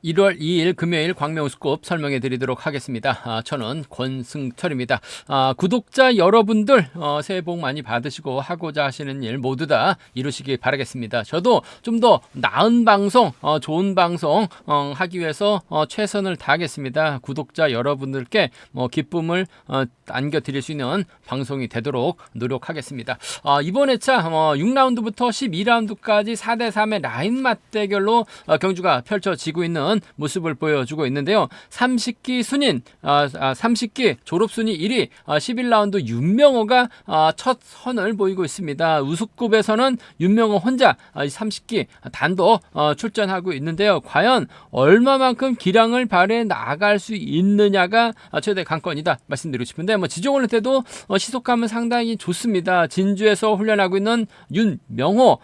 1월 2일 금요일 광명스급 설명해 드리도록 하겠습니다. 저는 권승철입니다. 구독자 여러분들 새해 복 많이 받으시고 하고자 하시는 일 모두 다 이루시기 바라겠습니다. 저도 좀 더 나은 방송, 좋은 방송 하기 위해서 최선을 다하겠습니다. 구독자 여러분들께 기쁨을 안겨드릴 수 있는 방송이 되도록 노력하겠습니다. 이번 회차 6라운드부터 12라운드까지 4대3의 라인 맞대결로 경주가 펼쳐지고 있는 모습을 보여주고 있는데요. 30기 순인 30기 졸업순위 1위 11라운드 윤명호가 첫 선을 보이고 있습니다. 우수급에서는 윤명호 혼자 30기 단독 출전하고 있는데요. 과연 얼마만큼 기량을 발휘해 나갈 수 있느냐가 최대 관건이다 말씀드리고 싶은데 지종훈련 때도 시속감은 상당히 좋습니다. 진주에서 훈련하고 있는 윤명호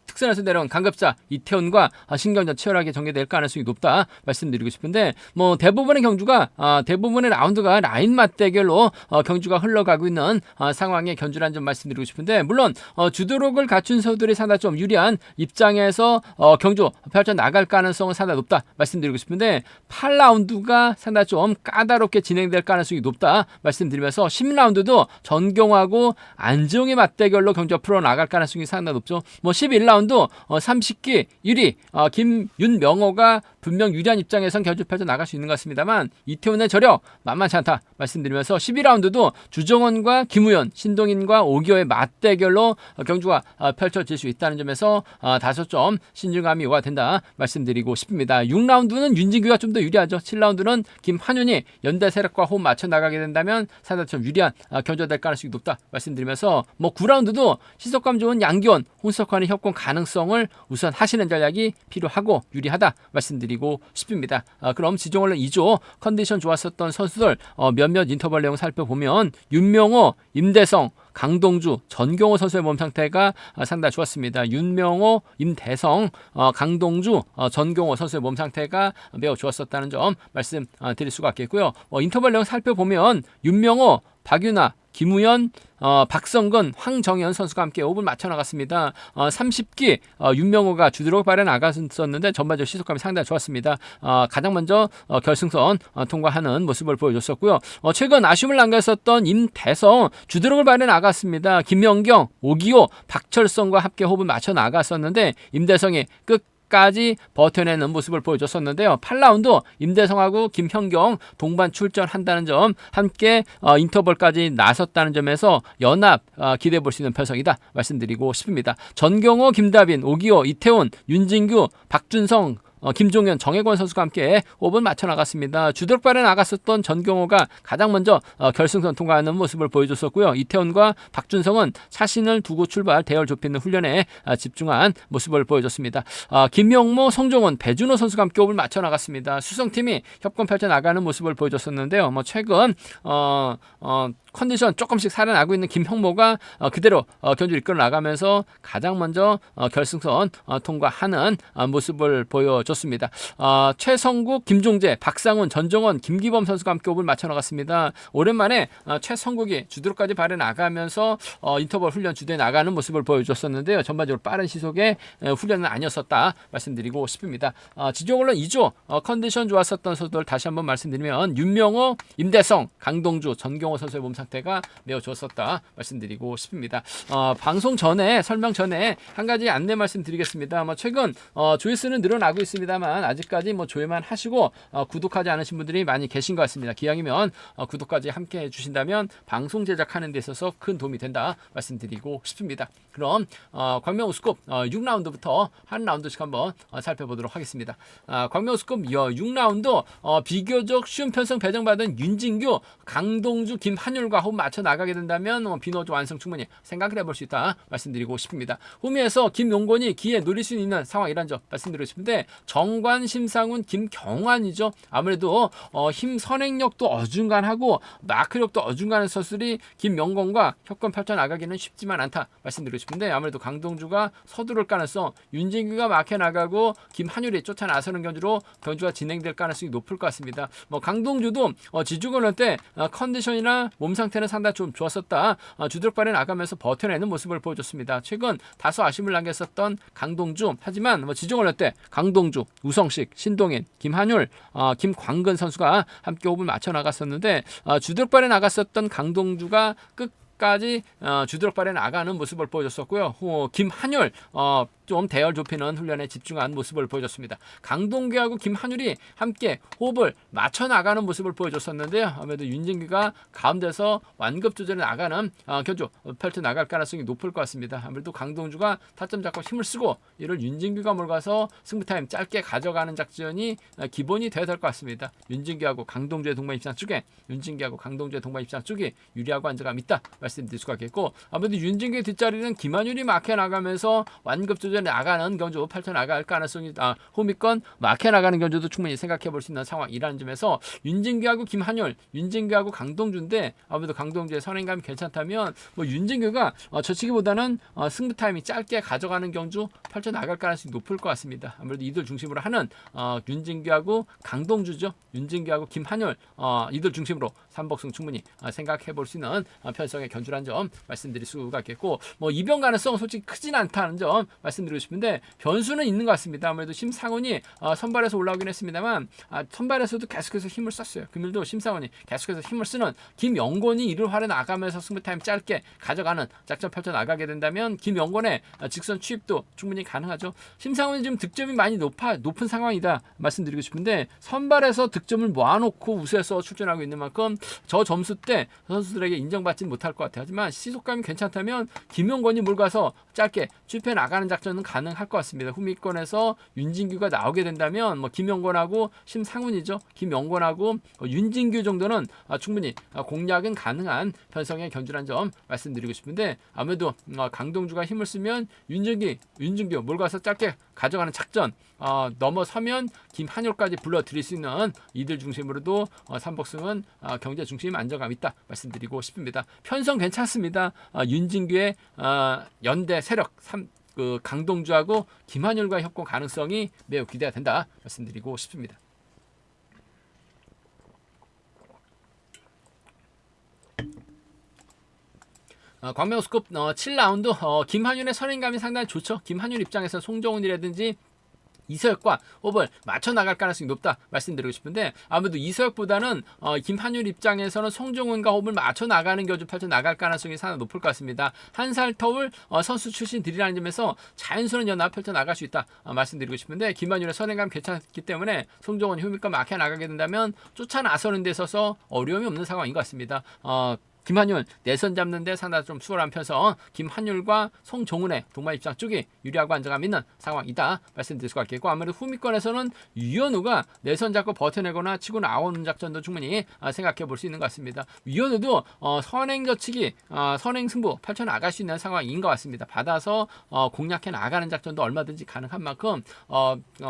특선에서 내려온 강급자 이태훈과 신경전 치열하게 전개될 가능성이 높다 말씀드리고 싶은데 대부분의 경주가 대부분의 라운드가 라인 맞대결로 경주가 흘러가고 있는 상황에 견주란 점 말씀드리고 싶은데 물론 주도력을 갖춘 서들이 상당히 좀 유리한 입장에서 경주 펼쳐 나갈 가능성은 상당히 높다 말씀드리고 싶은데 8라운드가 상당히 좀 까다롭게 진행될 가능성이 높다 말씀드리면서 10라운드도 전경하고 안정의 맞대결로 경주가 풀어나갈 가능성이 상당히 높죠. 11라운드 30기 1위 윤명호가 분명 유리한 입장에선 경주 펼쳐 나갈 수 있는 것 같습니다만 이태훈의 저력 만만치 않다 말씀드리면서 12라운드도 주정원과 김우현, 신동인과 오기호의 맞대결로 경주가 펼쳐질 수 있다는 점에서 다소 좀 신중함이 요구된다 말씀드리고 싶습니다. 6라운드는 윤진규가 좀 더 유리하죠. 7라운드는 김한윤이 연대 세력과 호흡 맞춰 나가게 된다면 상당히 좀 유리한 경주가 될 가능성이 높다 말씀드리면서 9라운드도 시속감 좋은 양기원, 홍석환의 협공 가능성을 우선 하시는 전략이 필요하고 유리하다 말씀드리고 싶습니다. 그럼 지종원래 2조 컨디션 좋았었던 선수들 몇몇 인터벌 내용 살펴보면 윤명호, 임대성, 강동주, 전경호 선수의 몸 상태가 상당히 좋았습니다. 윤명호, 임대성, 강동주, 전경호 선수의 몸 상태가 매우 좋았었다는 점 말씀드릴 수가 있겠고요. 인터벌 내용 살펴보면 윤명호, 박윤아, 김우현, 박성근, 황정현 선수가 함께 5분 맞춰 나갔습니다. 30기 윤명호가 주도력 발휘 나갔었는데 전반적 시속감이 상당히 좋았습니다. 가장 먼저 결승선 통과하는 모습을 보여줬었고요. 최근 아쉬움을 남겼었던 임대성 주도력을 발휘 나갔습니다. 김연경, 오기호, 박철성과 함께 호흡을 맞춰 나갔었는데 임대성이 까지 버텨내는 모습을 보여줬었는데요. 8라운드 임대성하고 김현경 동반 출전한다는 점 함께 인터벌까지 나섰다는 점에서 연합 기대해 볼 수 있는 편성이다 말씀드리고 싶습니다. 전경호, 김다빈, 오기호, 이태훈, 윤진규, 박준성, 김종현, 정혜권 선수가 함께 5분 맞춰 나갔습니다. 주도력 발휘 나갔었던 전경호가 가장 먼저 결승선 통과하는 모습을 보여줬었고요. 이태훈과 박준성은 자신을 두고 출발 대열 좁히는 훈련에 집중한 모습을 보여줬습니다. 김명모, 성종원, 배준호 선수가 함께 5분 맞춰 나갔습니다. 수성팀이 협공 펼쳐 나가는 모습을 보여줬었는데요. 최근 컨디션 조금씩 살아나고 있는 김형모가 그대로 경주를 이끌어 나가면서 가장 먼저 결승선 통과하는 모습을 보여줬습니다. 최성국, 김종재, 박상훈, 전정원, 김기범 선수가 함께 5분 맞춰 나갔습니다. 오랜만에 최성국이 주도력까지 발휘 나가면서 인터벌 훈련 주도해 나가는 모습을 보여줬었는데요. 전반적으로 빠른 시속의 훈련은 아니었었다 말씀드리고 싶습니다. 지종원론 2조 컨디션 좋았었던 선수들 다시 한번 말씀드리면 윤명호, 임대성, 강동주, 전경호 선수의 몸 상태가 매우 좋았었다 말씀드리고 싶습니다. 방송 전에 설명 전에 한 가지 안내 말씀드리겠습니다. 최근 조회수는 늘어나고 있습니다만 아직까지 조회만 하시고 구독하지 않으신 분들이 많이 계신 것 같습니다. 기왕이면 구독까지 함께 해주신다면 방송 제작하는 데 있어서 큰 도움이 된다 말씀드리고 싶습니다. 그럼 광명우스컵 6라운드부터 한 라운드씩 한번 살펴보도록 하겠습니다. 광명우스컵 6라운드 비교적 쉬운 편성 배정받은 윤진규, 강동주, 김한율과 호흡 맞춰 나가게 된다면 비너조 완성 충분히 생각을 해볼 수 있다 말씀드리고 싶습니다. 후미에서 김용곤이 기회 누릴 수 있는 상황이란 점 말씀드리고 싶은데 정관, 심상훈, 김경환이죠. 아무래도 힘 선행력도 어중간하고 마크력도 어중간한 선수들이 김명곤과 협권 펼쳐 나가기는 쉽지만 않다 말씀드리고 싶은데 아무래도 강동주가 서두를 가능성, 윤진규가 막혀 나가고 김한율이 쫓아 나서는 경주가 진행될 가능성이 높을 것 같습니다. 강동주도 지주근원 때 컨디션이나 몸 상태는 상당히 좀 좋았었다. 주도력 발휘 나가면서 버텨내는 모습을 보여줬습니다. 최근 다소 아쉬움을 남겼었던 강동주, 하지만 지정 올릴 때 강동주, 우성식, 신동인, 김한율, 김광근 선수가 함께 호흡을 맞춰 나갔었는데 주도력 발휘 나갔었던 강동주가 끝까지 주도력 발휘 나가는 모습을 보여줬었고요. 김한율 좀 대열 좁히는 훈련에 집중한 모습을 보여줬습니다. 강동규하고 김한율이 함께 호흡을 맞춰 나가는 모습을 보여줬었는데요. 아무래도 윤진규가 가운데서 완급 조절에 나가는 견주 펼쳐 나갈 가능성이 높을 것 같습니다. 아무래도 강동주가 타점 잡고 힘을 쓰고 이를 윤진규가 몰가서 승부 타임 짧게 가져가는 작전이 기본이 되어야 될 것 같습니다. 윤진규하고 강동주의 동반 입장 쪽에 윤진규하고 강동주의 동반 입장 쪽이 유리하고 안정감 있다 말씀드릴 수가 있겠고, 아무래도 윤진규의 뒷자리는 김한율이 막혀 나가면서 완급 조절 나가는 견주 펼쳐 나갈 가능성이 호미권 막혀 나가는 견주도 충분히 생각해 볼 수 있는 상황이라는 점에서 윤진규하고 김한율, 윤진규하고 강동주인데 아무래도 강동주의 선행감이 괜찮다면 윤진규가 저치기보다는 승부 타임이 짧게 가져가는 견주 펼쳐 나갈 가능성이 높을 것 같습니다. 아무래도 이들 중심으로 하는 윤진규하고 강동주죠. 윤진규하고 김한율 이들 중심으로 삼복승 충분히 생각해 볼 수 있는 편성의 견주라는 점 말씀드릴 수가 있겠고, 이변 가능성 솔직히 크진 않다는 점 말씀드리고 싶은데 변수는 있는 것 같습니다. 아무래도 심상훈이 선발에서 올라오긴 했습니다만 선발에서도 계속해서 힘을 썼어요. 금일도 심상훈이 계속해서 힘을 쓰는 김영권이 이를 활에 나가면서 승부 타임 짧게 가져가는 작전 펼쳐 나가게 된다면 김영권의 직선 취입도 충분히 가능하죠. 심상훈이 지금 득점이 많이 높은 상황이다 말씀드리고 싶은데 선발에서 득점을 모아놓고 우수해서 출전하고 있는 만큼 저 점수 때 선수들에게 인정받지 못할 것 같아요. 하지만 시속감이 괜찮다면 김영권이 몰가서 짧게 취입해 나가는 작전은 가능할 것 같습니다. 후미권에서 윤진규가 나오게 된다면 김영권하고 심상훈이죠. 김영권하고 윤진규 정도는 충분히 공략은 가능한 편성의 견주란 점 말씀드리고 싶은데, 아무래도 강동주가 힘을 쓰면 윤진규 몰가서 짧게 가져가는 작전 넘어서면 김한율까지 불러들일 수 있는 이들 중심으로도 삼복승은 경제 중심 안정감 있다 말씀드리고 싶습니다. 편성 괜찮습니다. 윤진규의 연대 세력 강동주하고 김한율과 협공 가능성이 매우 기대가 된다 말씀드리고 싶습니다. 광명스컵 7라운드 김한율의 선행감이 상당히 좋죠. 김한율 입장에서 송정훈이라든지 이서혁과 호흡을 맞춰 나갈 가능성이 높다 말씀드리고 싶은데, 아무래도 이서혁보다는 김한율 입장에서는 송정훈과 호흡을 맞춰 나가는 견주 펼쳐 나갈 가능성이 상당히 높을 것 같습니다. 한 살 터울 선수 출신들이라는 점에서 자연스러운 연합 펼쳐 나갈 수 있다 말씀드리고 싶은데, 김한율의 선행감 괜찮기 때문에 송정훈이 후미권 막혀 나가게 된다면 쫓아 나서는 데 있어서 어려움이 없는 상황인 것 같습니다. 김한율 내선 잡는데 상당히 좀 수월한 편성 김한율과 송정훈의 동반 입장 쪽이 유리하고 안정감 있는 상황이다 말씀드릴 수가 있겠고, 아무래도 후미권에서는 유현우가 내선 잡고 버텨내거나 치고 나오는 작전도 충분히 생각해 볼 수 있는 것 같습니다. 유현우도 선행 저치기 선행 승부 펼쳐 나갈 수 있는 상황인 것 같습니다. 받아서 공략해 나가는 작전도 얼마든지 가능한 만큼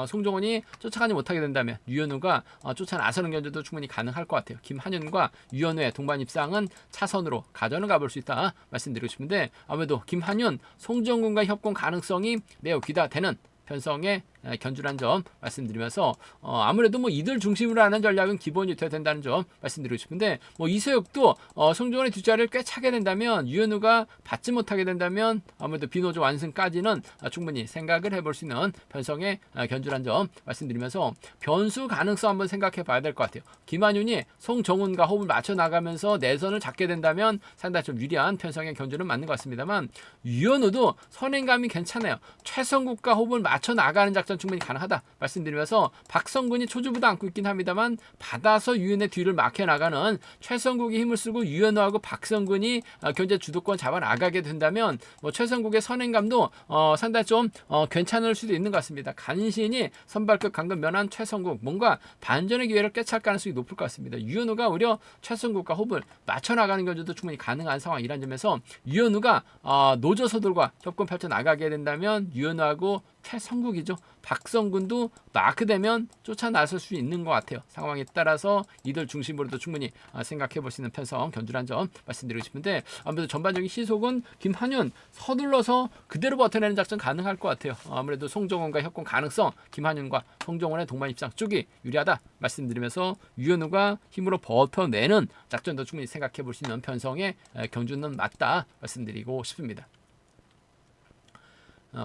송정훈이 쫓아가지 못하게 된다면 유현우가 쫓아 나서는 견제도 충분히 가능할 것 같아요. 김한윤과 유현우의 동반 입상은 차선으로 가져는 가볼 수 있다 말씀드리고 싶은데, 아무래도 김한윤, 송정훈과 협공 가능성이 매우 기대되는 편성의 견주란 점 말씀드리면서 아무래도 이들 중심으로 하는 전략은 기본이 돼야 된다는 점 말씀드리고 싶은데, 이서혁도 송정훈의 뒷자리를 꽤 차게 된다면 유현우가 받지 못하게 된다면 아무래도 비노조 완승까지는 충분히 생각을 해볼 수 있는 편성의 견주란 점 말씀드리면서 변수 가능성 한번 생각해 봐야 될 것 같아요. 김한윤이 송정훈과 호흡을 맞춰 나가면서 내선을 잡게 된다면 상당히 좀 유리한 편성의 견주는 맞는 것 같습니다만, 유현우도 선행감이 괜찮아요. 최성국과 호흡을 맞춰 나가는 작전 충분히 가능하다 말씀드리면서, 박성근이 초주부도 안고 있긴 합니다만 받아서 유현의 뒤를 막혀 나가는 최성국이 힘을 쓰고 유현우하고 박성근이 견제 주도권 잡아 나가게 된다면 최성국의 선행감도 상당히 좀 괜찮을 수도 있는 것 같습니다. 간신히 선발급 강급 면한 최성국, 뭔가 반전의 기회를 꿰찰 가능성이 높을 것 같습니다. 유현우가 오히려 최성국과 호흡을 맞춰 나가는 견제도 충분히 가능한 상황이란 점에서 유현우가 노조서들과 협권 펼쳐 나가게 된다면 유현우하고 최성국이죠. 박성근도 마크되면 쫓아 나설 수 있는 것 같아요. 상황에 따라서 이들 중심으로도 충분히 생각해 볼 수 있는 편성 견주란 점 말씀드리고 싶은데, 아무래도 전반적인 시속은 김한윤 서둘러서 그대로 버텨내는 작전 가능할 것 같아요. 아무래도 송정원과 협공 가능성, 김한윤과 송정원의 동반 입장 쪽이 유리하다 말씀드리면서 유현우가 힘으로 버텨내는 작전도 충분히 생각해 볼 수 있는 편성의 경주는 맞다 말씀드리고 싶습니다.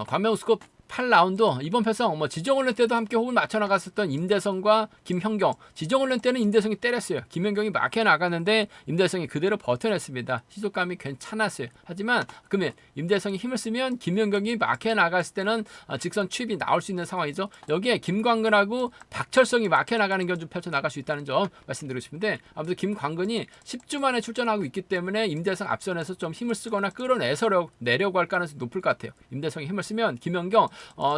광명스컵 8라운드 이번 편성 지정훈련 때도 함께 호흡을 맞춰 나갔었던 임대성과 김현경, 지정훈련 때는 임대성이 때렸어요. 김현경이 막혀 나가는데 임대성이 그대로 버텨냈습니다. 시속감이 괜찮았어요. 하지만 그러면 임대성이 힘을 쓰면 김현경이 막혀 나갔을 때는 직선 추입이 나올 수 있는 상황이죠. 여기에 김광근하고 박철성이 막혀 나가는 견주 펼쳐 나갈 수 있다는 점 말씀드리고 싶은데, 아무튼 김광근이 10주 만에 출전하고 있기 때문에 임대성 앞선에서 좀 힘을 쓰거나 끌어내서 내려고 할 가능성이 높을 것 같아요. 임대성이 힘을 쓰면 김현경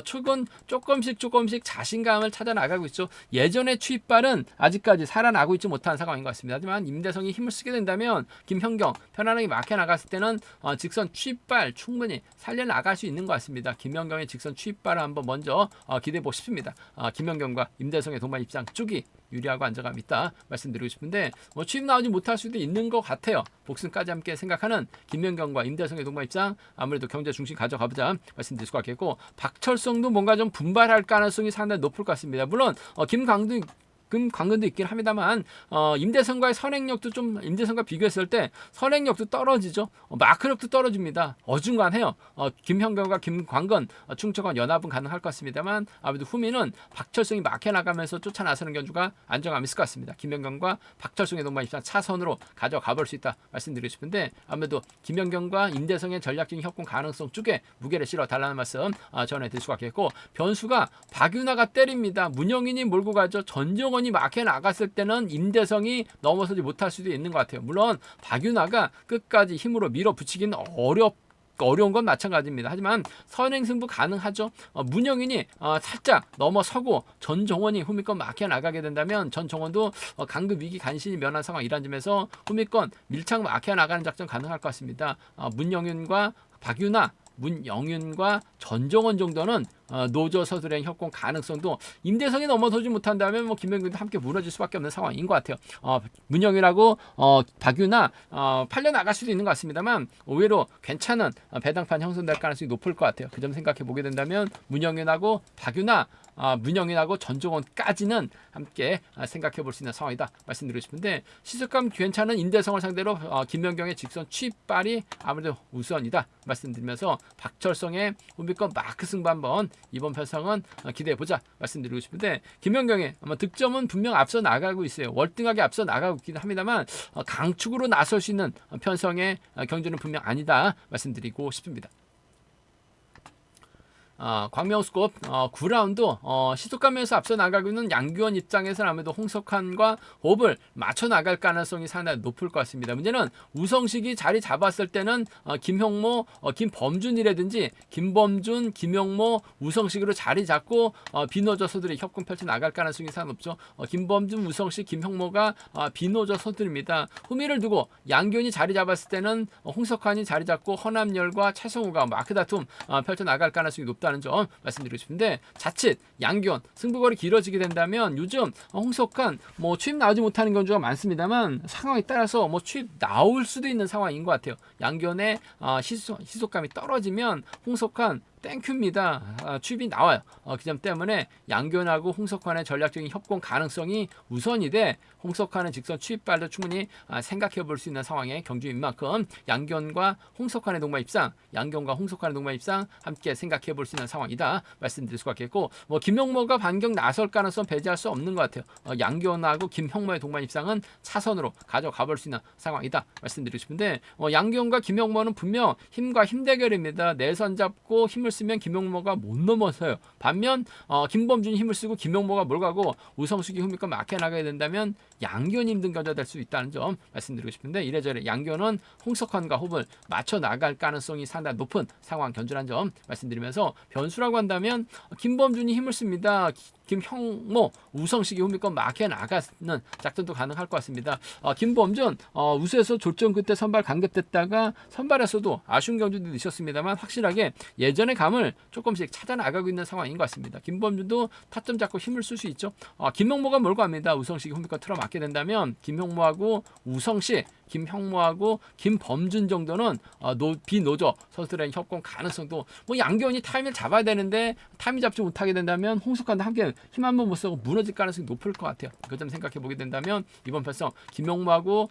최근 조금씩 자신감을 찾아 나가고 있죠. 예전의 추입발은 아직까지 살아나고 있지 못한 상황인 것 같습니다. 하지만 임대성이 힘을 쓰게 된다면 김현경 편안하게 막혀 나갔을 때는 직선 추입발 충분히 살려 나갈 수 있는 것 같습니다. 김현경의 직선 추입발을 한번 먼저 기대해 보고 싶습니다. 김현경과 임대성의 동반 입장 쪽이 유리하고 안정감 있다 말씀드리고 싶은데, 추입 나오지 못할 수도 있는 것 같아요. 복승까지 함께 생각하는 김연경과 임대성의 동반 입장, 아무래도 경제 중심 가져가보자 말씀드릴 수 같겠고, 박철성도 뭔가 좀 분발할 가능성이 상당히 높을 것 같습니다. 물론 김광근도 있긴 합니다만 임대성과의 선행력도 좀, 임대성과 비교했을 때 선행력도 떨어지죠. 마크력도 떨어집니다. 어중간해요. 김현경과 김광근 충청권 연합은 가능할 것 같습니다만, 아무래도 후미는 박철성이 막혀 나가면서 쫓아 나서는 견주가 안정감 있을 것 같습니다. 김현경과 박철성의 동반 입장 차선으로 가져가 볼 수 있다 말씀드리고 싶은데, 아무래도 김현경과 임대성의 전략적인 협공 가능성 쪽에 무게를 실어 달라는 말씀 전해드릴 수 같겠고, 변수가 박윤아가 때립니다. 문영인이 몰고 가죠. 전정원이 막혀 나갔을 때는 임대성이 넘어서지 못할 수도 있는 것 같아요. 물론 박윤아가 끝까지 힘으로 밀어붙이기는 어려운 건 마찬가지입니다. 하지만 선행승부 가능하죠. 문영인이 살짝 넘어서고 전정원이 후미권 막혀 나가게 된다면 전정원도 강급 위기 간신히 면한 상황이란 점에서 후미권 밀착 막혀 나가는 작전 가능할 것 같습니다. 문영윤과 박윤아, 문영윤과 전정원 정도는 노조 서술행 협공 가능성도, 임대성이 넘어서지 못한다면 김명균도 함께 무너질 수밖에 없는 상황인 것 같아요. 문영윤하고 박윤아 팔려 나갈 수도 있는 것 같습니다만, 의외로 괜찮은 배당판 형성될 가능성이 높을 것 같아요. 그 점 생각해 보게 된다면 문영윤하고 박윤아, 문영인하고 전종원까지는 함께 생각해 볼 수 있는 상황이다 말씀드리고 싶은데, 시속감 괜찮은 임대성을 상대로 김연경의 직선 취입발이 아무래도 우선이다 말씀드리면서, 박철성의 후미권 마크 승부 한번 이번 편성은 기대해보자 말씀드리고 싶은데, 김연경의 아마 득점은 분명 앞서 나가고 있어요. 월등하게 앞서 나가고 있긴 합니다만 강축으로 나설 수 있는 편성의 경주는 분명 아니다 말씀드리고 싶습니다. 광명스컵 9라운드 시속감에서 앞서 나가고 있는 양규원 입장에서는 아무래도 홍석환과 호흡을 맞춰 나갈 가능성이 상당히 높을 것 같습니다. 문제는 우성식이 자리 잡았을 때는 김형모, 김범준이라든지 김범준, 김형모, 우성식으로 자리 잡고 비노조 서들이 협공 펼쳐 나갈 가능성이 상당히 높죠. 김범준, 우성식, 김형모가 비노조 서들입니다. 후미를 두고 양규원이 자리 잡았을 때는 홍석환이 자리 잡고 허남열과 최성우가 마크 다툼 펼쳐 나갈 가능성이 높다 는 점 말씀드리고 싶은데, 자칫 양규원 승부거리 길어지게 된다면 요즘 홍석환 추입 나오지 못하는 경우가 많습니다만 상황에 따라서 추입 나올 수도 있는 상황인 것 같아요. 양규원의 시속감이 떨어지면 홍석환 땡큐입니다. 추입이 나와요. 그 점 때문에 양규원하고 홍석환의 전략적인 협공 가능성이 우선이 돼 홍석환의 직선 추입발도 충분히 생각해 볼 수 있는 상황의 경주인 만큼 양규원과 홍석환의 동반 입상, 양규원과 홍석환의 동반 입상 함께 생각해 볼 수 있는 상황이다 말씀드릴 수가 있겠고, 김형모가 반격 나설 가능성 배제할 수 없는 것 같아요. 양규원하고 김형모의 동반 입상은 차선으로 가져가 볼 수 있는 상황이다 말씀드리고 싶은데, 양규원과 김형모는 분명 힘과 힘 대결입니다. 내선 잡고 힘을 쓰면 김용모가 못 넘어서요. 반면 김범준이 힘을 쓰고 김용모가 몰가고 우성숙이 후미권 막혀 나가게 된다면 양견이 힘든 견주가 될 수 있다는 점 말씀드리고 싶은데, 이래저래 양견은 홍석환과 호흡을 맞춰 나갈 가능성이 상당히 높은 상황 견주라는 점 말씀드리면서, 변수라고 한다면 김범준이 힘을 씁니다. 김형모, 우성식이 홈이건 막혀 나가는 작전도 가능할 것 같습니다. 김범준 우수에서 졸전 끝에 선발 강급됐다가 선발에서도 아쉬운 경주도 있었습니다만 확실하게 예전의 감을 조금씩 찾아 나가고 있는 상황인 것 같습니다. 김범준도 타점 잡고 힘을 쓸 수 있죠. 김형모가 몰고 갑니다. 우성식이 홈이건 틀어 맞게 된다면 김형모하고 우성식, 김형모하고 김범준 정도는 비노조 선수들의 협공 가능성도, 뭐 양견이 타이밍을 잡아야 되는데 타이밍 잡지 못하게 된다면 홍석환도 함께 힘 한번 못 쓰고 무너질 가능성이 높을 것 같아요. 그 점 생각해 보게 된다면 이번 편성 김형모하고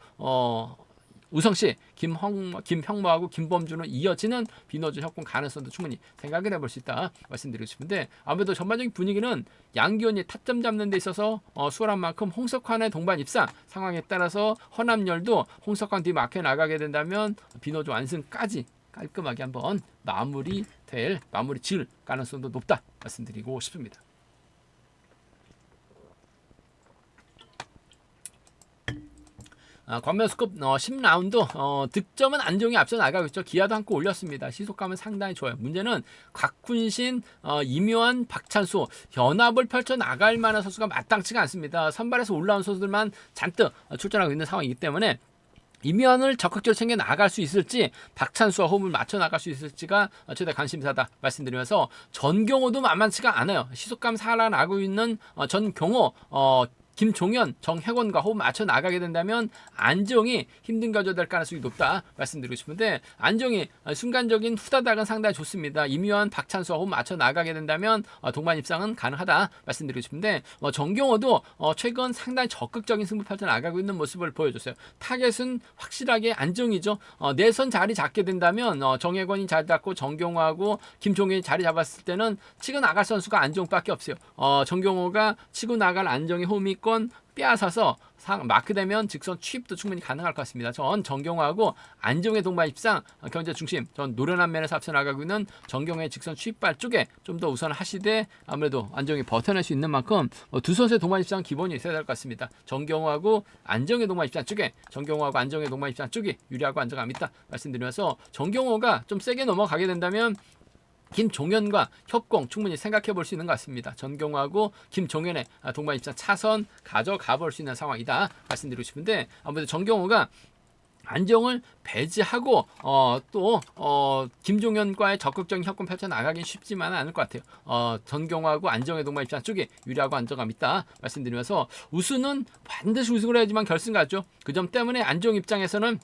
우성씨, 김형모하고 김범준은 이어지는 비노조 협공 가능성도 충분히 생각을 해볼 수 있다 말씀드리고 싶은데, 아무래도 전반적인 분위기는 양기현이 타점 잡는 데 있어서 수월한 만큼 홍석환의 동반 입상 상황에 따라서 허남열도 홍석환 뒤 막혀 나가게 된다면 비노조 완승까지 깔끔하게 한번 마무리 지을 가능성도 높다 말씀드리고 싶습니다. 광명스컵 10라운드 득점은 안정이 앞서 나가고 있죠. 기아도 한 골 올렸습니다. 시속감은 상당히 좋아요. 문제는 곽훈신, 이묘한, 박찬수 연합을 펼쳐 나갈 만한 선수가 마땅치가 않습니다. 선발에서 올라온 선수들만 잔뜩 출전하고 있는 상황이기 때문에 이면을 적극적으로 챙겨 나갈 수 있을지, 박찬수와 호흡을 맞춰 나갈 수 있을지가 최대 관심사다 말씀드리면서, 전경호도 만만치가 않아요. 시속감 살아나고 있는 전경호, 김종현, 정혜권과 호흡 맞춰 나가게 된다면 안정이 힘든 견주가 될 가능성이 높다 말씀드리고 싶은데, 안정이 순간적인 후다닥은 상당히 좋습니다. 이묘한, 박찬수와 호흡 맞춰 나가게 된다면 동반 입상은 가능하다 말씀드리고 싶은데, 정경호도 최근 상당히 적극적인 승부 펼쳐 나가고 있는 모습을 보여줬어요. 타겟은 확실하게 안정이죠. 내선 자리 잡게 된다면 정혜권이 자리 잡고 정경호하고 김종현이 자리 잡았을 때는 치고 나갈 선수가 안정밖에 없어요. 정경호가 치고 나갈 안정의 호흡이 빼앗아서 마크되면 직선 취입도 충분히 가능할 것 같습니다. 전 정경호하고 안정의 동반 입상 견제 중심, 전 노련한 면에서 앞서 나가고 있는 정경호의 직선 취입발 쪽에 좀 더 우선을 하시되, 아무래도 안정이 버텨낼 수 있는 만큼 두 선수의 동반 입상 기본이 있어야 될 것 같습니다. 정경호하고 안정의 동반 입상 쪽에, 정경호하고 안정의 동반 입상 쪽이 유리하고 안정감이 있다 말씀드리면서, 정경호가 좀 세게 넘어가게 된다면 김종현과 협공 충분히 생각해 볼 수 있는 것 같습니다. 전경호하고 김종현의 동반 입상 차선 가져가 볼 수 있는 상황이다 말씀드리고 싶은데, 아무래도 정경호가 안정을 배제하고 또 김종현과의 적극적인 협공 펼쳐 나가긴 쉽지만은 않을 것 같아요. 전경호하고 안정의 동반 입장 쪽에 유리하고 안정감 있다 말씀드리면서, 우승은 반드시 우승을 해야지만 결승 가죠. 그 점 때문에 안정 입장에서는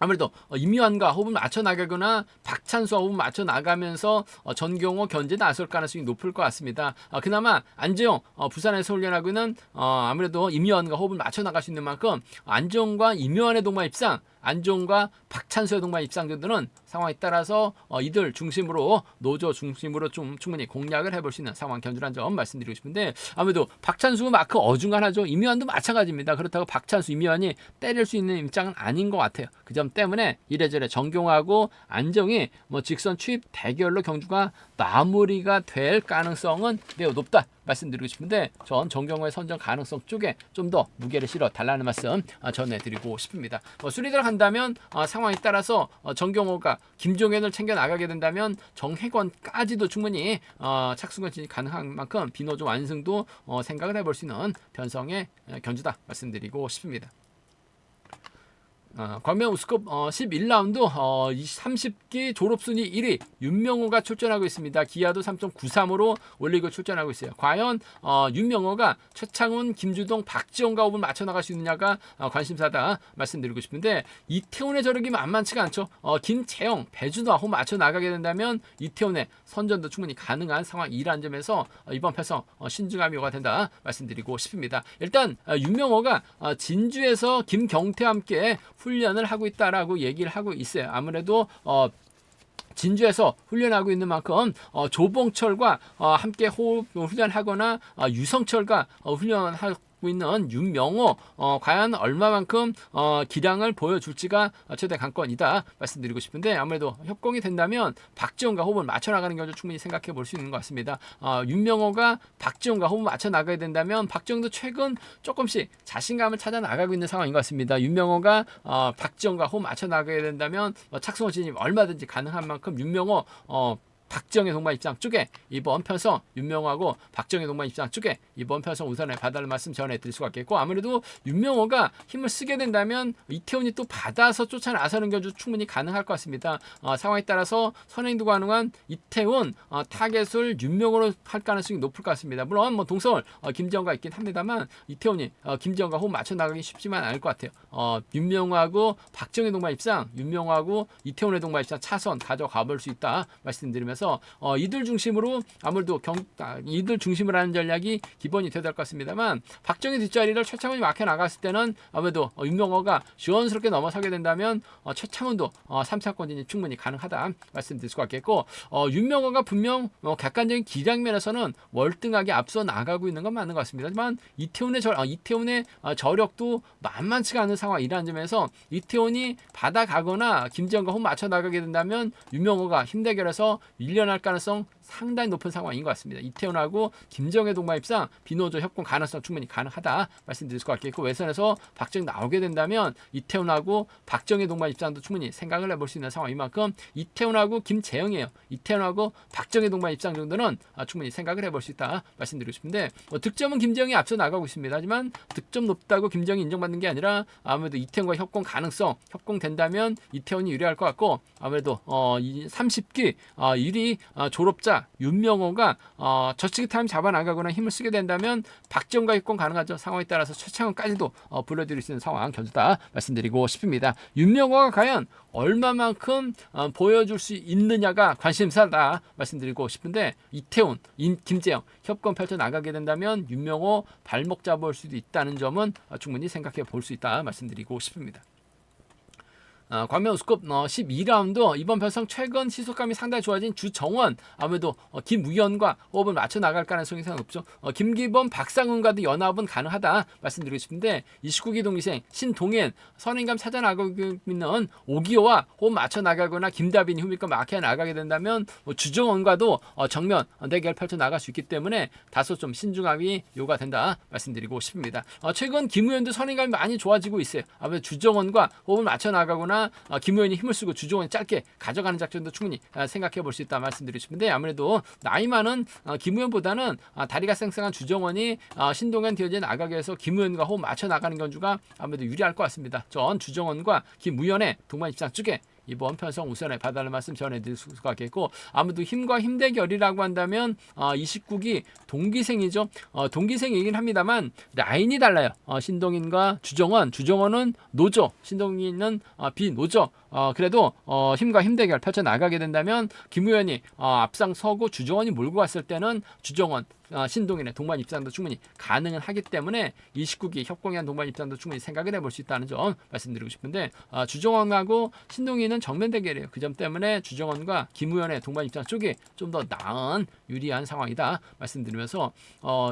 아무래도 임요한과 호흡을 맞춰 나가거나 박찬수와 호흡을 맞춰 나가면서 전경호 견제 나설 가능성이 높을 것 같습니다. 그나마 안재영 부산에서 훈련하고는 아무래도 임요한과 호흡을 맞춰 나갈 수 있는 만큼, 안정과 임요한의 동반 입상, 안정과 박찬수의 동반 입상 정도는 상황에 따라서 이들 중심으로, 노조 중심으로 좀 충분히 공략을 해볼 수 있는 상황 견주라는 점 말씀드리고 싶은데, 아무래도 박찬수 마크 어중간하죠. 임요한도 마찬가지입니다. 그렇다고 박찬수, 임요한이 때릴 수 있는 입장은 아닌 것 같아요. 그 점 때문에 이래저래 정경호하고 안정이 직선 취입 대결로 경주가 마무리가 될 가능성은 매우 높다 말씀드리고 싶은데, 전 정경호의 선정 가능성 쪽에 좀 더 무게를 실어 달라는 말씀 전해드리고 싶습니다. 수리들 한다면 상황에 따라서 정경호가 김종현을 챙겨 나가게 된다면 정혜권까지도 충분히 착수가 가능한 만큼 비노조 완승도 생각을 해볼 수 있는 변성의 견주다 말씀드리고 싶습니다. 광명 우스컵 11라운드 30기 졸업순위 1위 윤명호가 출전하고 있습니다. 기아도 3.93으로 올리고 출전하고 있어요. 과연 윤명호가 최창훈, 김주동, 박지원과 호흡을 맞춰 나갈 수 있느냐가 관심사다 말씀드리고 싶은데, 이태훈의 저력이 만만치가 않죠. 김채영, 배준호와 호흡 맞춰 나가게 된다면 이태훈의 선전도 충분히 가능한 상황이라는 점에서 이번 패성 신중함이 요가 된다 말씀드리고 싶습니다. 일단 윤명호가 진주에서 김경태와 함께 훈련을 하고 있다라고 얘기를 하고 있어요. 아무래도 진주에서 훈련하고 있는 만큼 조봉철과 함께 호흡 훈련하거나 유성철과 훈련하고 얻고 있는 윤명호 과연 얼마만큼 기량을 보여줄지가 최대 관건이다 말씀드리고 싶은데, 아무래도 협공이 된다면 박지원과 호흡을 맞춰 나가는 경우 충분히 생각해 볼 수 있는 것 같습니다. 윤명호가 박지원과 호흡을 맞춰 나가야 된다면 박지원도 최근 조금씩 자신감을 찾아 나가고 있는 상황인 것 같습니다. 윤명호가 박지원과 호흡 맞춰 나가야 된다면 착승호 진입 얼마든지 가능한 만큼 윤명호 박정희 동반 입장 쪽에 이번 편성, 윤명호하고 박정희 동반 입장 쪽에 이번 편성 우선에 봐달라는 말씀 전해드릴 수가 있겠고, 아무래도 윤명호가 힘을 쓰게 된다면 이태원이 또 받아서 쫓아 나서는 경우 충분히 가능할 것 같습니다. 상황에 따라서 선행도 가능한 이태원 타겟을 윤명호로 할 가능성이 높을 것 같습니다. 물론 뭐 동서울 김지영과 있긴 합니다만 이태원이 김지영과 호흡 맞춰 나가기 쉽지만 않을 것 같아요. 윤명호하고 박정희 동반 입장, 윤명호하고 이태원의 동반 입장 차선 가져가 볼 수 있다 말씀드리면서, 이들 중심으로 아무래도 이들 중심으로 하는 전략이 기본이 되어야 될 것 같습니다만, 박정희 뒷자리를 최창훈이 막혀 나갔을 때는 아무래도 윤명호가 시원스럽게 넘어서게 된다면 최창훈도 3차권 진입 충분히 가능하다 말씀드릴 수가 있겠고, 윤명호가 분명 객관적인 기량 면에서는 월등하게 앞서 나가고 있는 건 맞는 것 같습니다. 하지만 이태원의 저력도 만만치가 않은 상황이라는 점에서 이태원이 받아가거나 김지영과 호흡 맞춰 나가게 된다면 윤명호가 힘 대결에서 밀려날 가능성 상당히 높은 상황인 것 같습니다. 이태원하고 김정의 동반 입장 비노조 협공 가능성 충분히 가능하다 말씀드릴 것 같겠고, 외선에서 박정희 나오게 된다면 이태원하고 박정희 동반 입장도 충분히 생각을 해볼 수 있는 상황인 만큼 이태원하고 김재영이에요. 이태원하고 박정희 동반 입장 정도는 충분히 생각을 해볼 수 있다 말씀드리고 싶은데, 득점은 김재영이 앞서 나가고 있습니다. 하지만 득점 높다고 김재영이 인정받는 게 아니라 아무래도 이태원과 협공 가능성, 협공된다면 이태원이 유리할 것 같고, 아무래도 30기 1위 졸업자 윤명호가 저치기 타임 잡아나가거나 힘을 쓰게 된다면 박지원과 협공 가능하죠. 상황에 따라서 최창훈까지도 불러들일 수 있는 상황 견주다 말씀드리고 싶습니다. 윤명호가 과연 얼마만큼 보여줄 수 있느냐가 관심사다 말씀드리고 싶은데, 이태원, 김재영 협공 펼쳐 나가게 된다면 윤명호 발목 잡을 수도 있다는 점은 충분히 생각해 볼 수 있다 말씀드리고 싶습니다. 광명우스컵 12라운드 이번 편성 최근 시속감이 상당히 좋아진 주정원, 아무래도 김우현과 호흡을 맞춰 나갈 가능성이 상당히 높죠. 김기범, 박상훈과도 연합은 가능하다 말씀드리고 싶은데, 29기 동기생 신동현, 선행감 찾아 나가고 있는 오기호와 호흡 맞춰 나가거나 김다빈이 후미권 막혀 나가게 된다면 주정원과도 정면 대결 펼쳐 나갈 수 있기 때문에 다소 좀 신중함이 요구가 된다 말씀드리고 싶습니다. 최근 김우현도 선행감이 많이 좋아지고 있어요. 아무래도 주정원과 호흡을 맞춰 나가거나 김우현이 힘을 쓰고 주정원이 짧게 가져가는 작전도 충분히 생각해 볼 수 있다 말씀드리고 싶은데, 아무래도 나이 많은 김우현보다는 다리가 쌩쌩한 주정원이 신동현 뒤에 나가게 해서 김우현과 호흡 맞춰 나가는 경주가 아무래도 유리할 것 같습니다. 전 주정원과 김우현의 동반 입장 쪽에 이번 편성 우선에 봐달라는 말씀 전해드릴 수가 있겠고, 아무래도 힘과 힘 대결이라고 한다면 29기 동기생이죠. 동기생이긴 합니다만 라인이 달라요. 신동인과 주정원은 노조, 신동인은 비노조. 그래도 힘과 힘 대결 펼쳐 나가게 된다면 김우현이 앞장서고 주정원이 몰고 갔을 때는 주정원, 신동인의 동반 입장도 충분히 가능은 하기 때문에 29기 협공에 한 동반 입장도 충분히 생각을 해볼 수 있다는 점 말씀드리고 싶은데, 주정원하고 신동인은 정면 대결이에요. 그 점 때문에 주정원과 김우현의 동반 입장 쪽이 좀 더 나은 유리한 상황이다 말씀드리면서,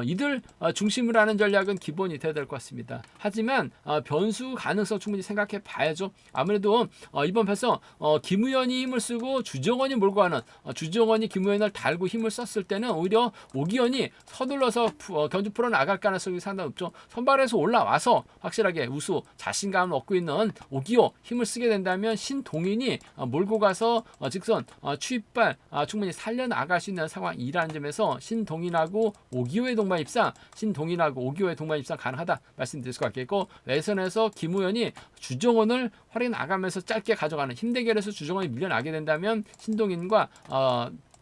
이들 중심으로 하는 전략은 기본이 돼야 될 것 같습니다. 하지만 변수 가능성 충분히 생각해 봐야죠. 아무래도 이번 편성 김우현이 힘을 쓰고 주정원이 몰고 가는, 주정원이 김우현을 달고 힘을 썼을 때는 오히려 오기현이 서둘러서 견주 풀어 나갈 가능성이 상당히 높죠. 선발에서 올라와서 확실하게 우수 자신감을 얻고 있는 오기호 힘을 쓰게 된다면 신동인이 몰고 가서 직선 추입발 충분히 살려나갈 수 있는 상황이라는 점에서 신동인하고 오기호의 동반 입상, 신동인하고 오기호의 동반 입상 가능하다 말씀드릴 수가 있겠고, 외선에서 김우현이 주정원을 활용해 나가면서 짧게 가져가는 힘 대결에서 주정원이 밀려나게 된다면 신동인과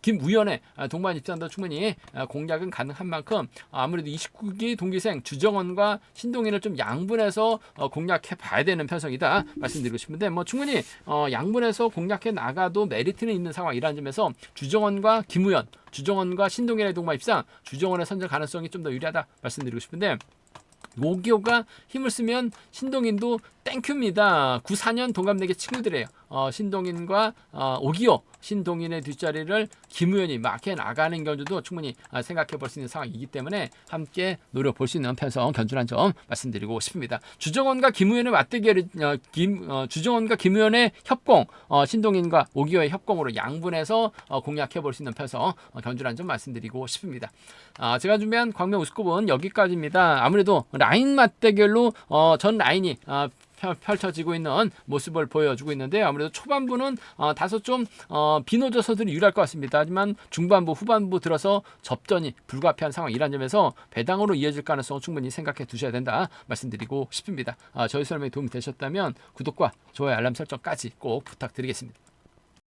김우현의 동반 입장도 충분히 공략은 가능한 만큼, 아무래도 29기 동기생 주정원과 신동인을 좀 양분해서 공략해 봐야 되는 편성이다 말씀드리고 싶은데, 뭐 충분히 양분해서 공략해 나가도 메리트는 있는 상황이라는 점에서 주정원과 김우현, 주정원과 신동인의 동반 입장, 주정원의 선정 가능성이 좀 더 유리하다 말씀드리고 싶은데, 오기호가 힘을 쓰면 신동인도 땡큐입니다. 94년 동갑내기 친구들이에요. 신동인과 오기호 신동인의 뒷자리를 김우현이 막혀 나가는 견주도 충분히 생각해 볼 수 있는 상황이기 때문에 함께 노려볼 수 있는 편성 견주란 점 말씀드리고 싶습니다. 주정원과 김우현의 맞대결, 주정원과 김우현의 협공, 신동인과 오기호의 협공으로 양분해서 공략해 볼 수 있는 편성 견주란 점 말씀드리고 싶습니다. 제가 준비한 광명 우스컵은 여기까지입니다. 아무래도 라인 맞대결로 전 라인이 펼쳐지고 있는 모습을 보여주고 있는데 아무래도 초반부는 다소 좀 비노저서들이 유리할 것 같습니다. 하지만 중반부 후반부 들어서 접전이 불가피한 상황이라는 점에서 배당으로 이어질 가능성을 충분히 생각해 두셔야 된다 말씀드리고 싶습니다. 저희 설명이 도움이 되셨다면 구독과 좋아요 알람 설정까지 꼭 부탁드리겠습니다.